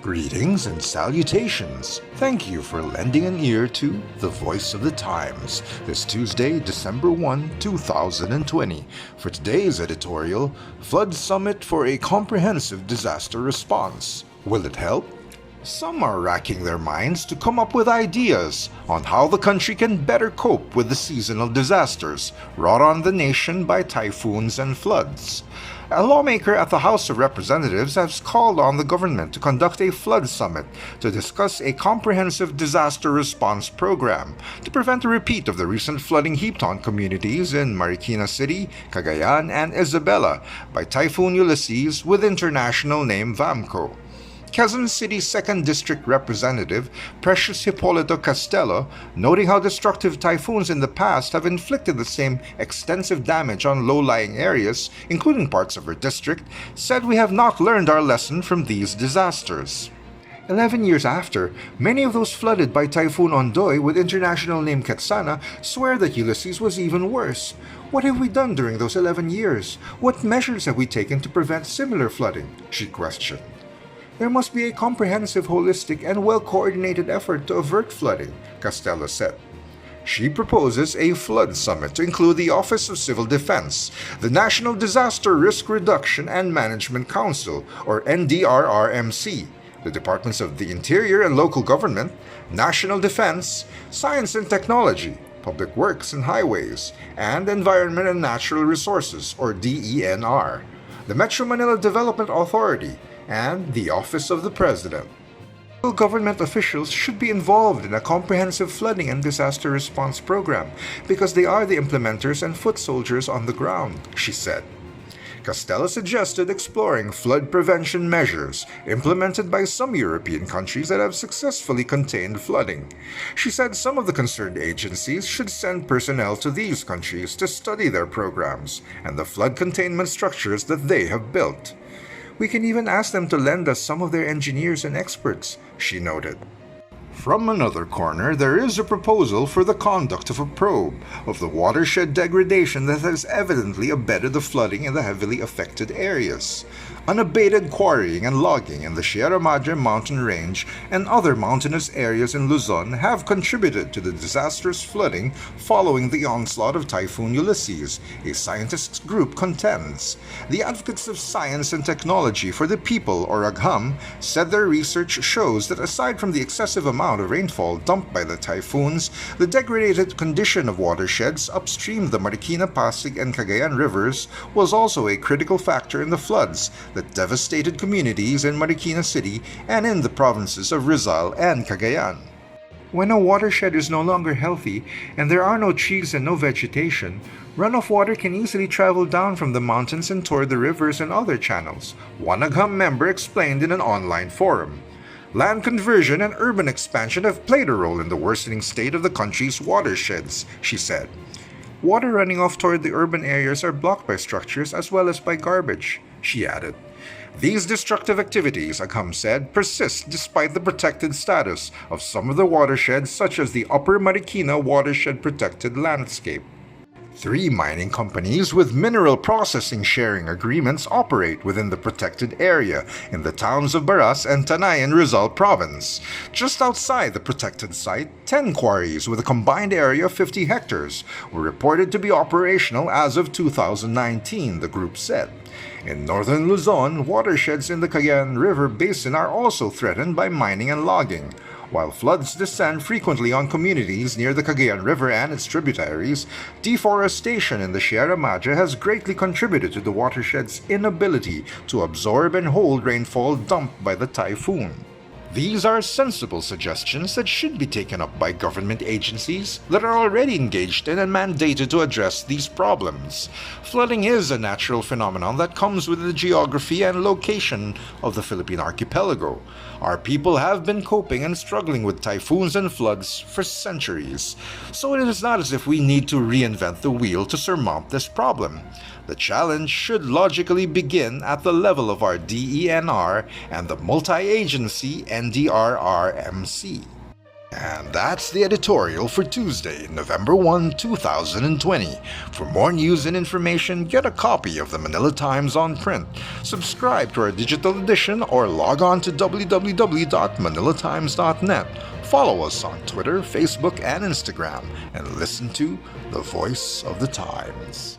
Greetings and salutations. Thank you for lending an ear to The Voice of the Times this Tuesday, December 1, 2020. For today's editorial, Flood Summit for a Comprehensive Disaster Response. Will it help? Some are racking their minds to come up with ideas on how the country can better cope with the seasonal disasters wrought on the nation by typhoons and floods. A lawmaker at the House of Representatives has called on the government to conduct a flood summit to discuss a comprehensive disaster response program to prevent a repeat of the recent flooding heaped on communities in Marikina City, Cagayan, and Isabela by Typhoon Ulysses with international name VAMCO. Quezon City's 2nd District Representative Precious Hipolito Castelo, noting how destructive typhoons in the past have inflicted the same extensive damage on low-lying areas, including parts of her district, said we have not learned our lesson from these disasters. 11 years after, many of those flooded by Typhoon Ondoy with international name Ketsana swear that Ulysses was even worse. What have we done during those 11 years? What measures have we taken to prevent similar flooding? She questioned. There must be a comprehensive, holistic, and well-coordinated effort to avert flooding, Castelo said. She proposes a flood summit to include the Office of Civil Defense, the National Disaster Risk Reduction and Management Council, or NDRRMC, the Departments of the Interior and Local Government, National Defense, Science and Technology, Public Works and Highways, and Environment and Natural Resources, or DENR, the Metro Manila Development Authority, and the Office of the President. Government officials should be involved in a comprehensive flooding and disaster response program because they are the implementers and foot soldiers on the ground, she said. Castelo suggested exploring flood prevention measures implemented by some European countries that have successfully contained flooding. She said some of the concerned agencies should send personnel to these countries to study their programs and the flood containment structures that they have built. We can even ask them to lend us some of their engineers and experts, she noted. From another corner, there is a proposal for the conduct of a probe of the watershed degradation that has evidently abetted the flooding in the heavily affected areas. Unabated quarrying and logging in the Sierra Madre mountain range and other mountainous areas in Luzon have contributed to the disastrous flooding following the onslaught of Typhoon Ulysses, a scientists' group contends. The Advocates of Science and Technology for the People, or AGHAM, said their research shows that aside from the excessive amount of rainfall dumped by the typhoons, the degraded condition of watersheds upstream the Marikina, Pasig, and Cagayan rivers was also a critical factor in the floods that devastated communities in Marikina City and in the provinces of Rizal and Cagayan. When a watershed is no longer healthy and there are no trees and no vegetation, runoff water can easily travel down from the mountains and toward the rivers and other channels, one AGHAM member explained in an online forum. Land conversion and urban expansion have played a role in the worsening state of the country's watersheds, she said. Water running off toward the urban areas are blocked by structures as well as by garbage, she added. These destructive activities, AGHAM said, persist despite the protected status of some of the watersheds such as the Upper Marikina Watershed Protected Landscape. 3 mining companies with mineral processing sharing agreements operate within the protected area in the towns of Baras and Tanay in Rizal Province. Just outside the protected site, 10 quarries with a combined area of 50 hectares were reported to be operational as of 2019, the group said. In northern Luzon, watersheds in the Cagayan River basin are also threatened by mining and logging. While floods descend frequently on communities near the Cagayan River and its tributaries, deforestation in the Sierra Madre has greatly contributed to the watershed's inability to absorb and hold rainfall dumped by the typhoon. These are sensible suggestions that should be taken up by government agencies that are already engaged in and mandated to address these problems. Flooding is a natural phenomenon that comes with the geography and location of the Philippine archipelago. Our people have been coping and struggling with typhoons and floods for centuries, so it is not as if we need to reinvent the wheel to surmount this problem. The challenge should logically begin at the level of our DENR and the multi-agency NDRRMC. And that's the editorial for Tuesday, November 1, 2020. For more news and information, get a copy of the Manila Times on print, subscribe to our digital edition, or log on to www.manilatimes.net. Follow us on Twitter, Facebook, and Instagram, and listen to The Voice of the Times.